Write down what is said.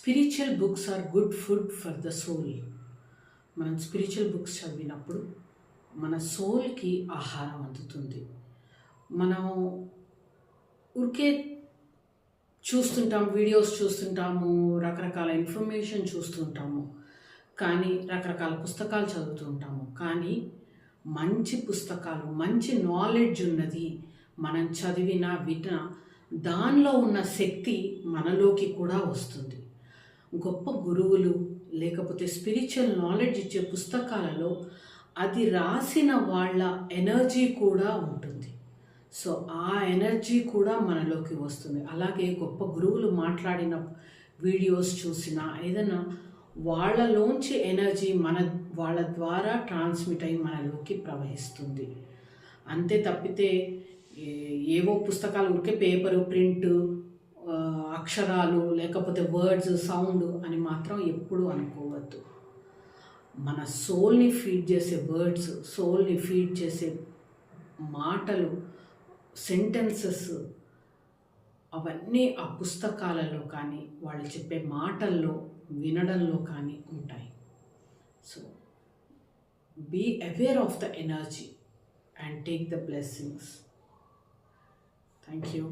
Spiritual books are good food for the soul. మనం spiritual books చదివినప్పుడు మన సోల్కి ఆహారం అందుతుంది. మనం ఊరికే చూస్తుంటాం, వీడియోస్ చూస్తుంటాము, రకరకాల ఇన్ఫర్మేషన్ చూస్తుంటాము, కానీ రకరకాల పుస్తకాలు చదువుతుంటాము. కానీ మంచి పుస్తకాలు, మంచి నాలెడ్జ్ ఉన్నది మనం చదివిన విన్న దానిలో ఉన్న శక్తి మనలోకి కూడా వస్తుంది. గొప్ప గురువులు లేకపోతే స్పిరిచువల్ నాలెడ్జ్ ఇచ్చే పుస్తకాలలో అది రాసిన వాళ్ళ ఎనర్జీ కూడా ఉంటుంది. సో ఆ ఎనర్జీ కూడా మనలోకి వస్తుంది. అలాగే గొప్ప గురువులు మాట్లాడిన వీడియోస్ చూసినా ఏదైనా వాళ్ళలోంచి ఎనర్జీ వాళ్ళ ద్వారా ట్రాన్స్మిట్ అయ్యి మనలోకి ప్రవహిస్తుంది. అంతే తప్పితే ఏవో పుస్తకాలు ఊరికే పేపరు, ప్రింట్, అక్షరాలు లేకపోతే వర్డ్స్, సౌండ్ అని మాత్రం ఎప్పుడూ అనుకోవద్దు. మన సోల్ని ఫీడ్ చేసే వర్డ్స్, సోల్ని ఫీడ్ చేసే మాటలు, సెంటెన్సెస్ అవన్నీ ఆ పుస్తకాలలో కానీ వాళ్ళు చెప్పే మాటల్లో వినడంలో కానీ ఉంటాయి. So be aware of the energy and take the blessings. Thank you.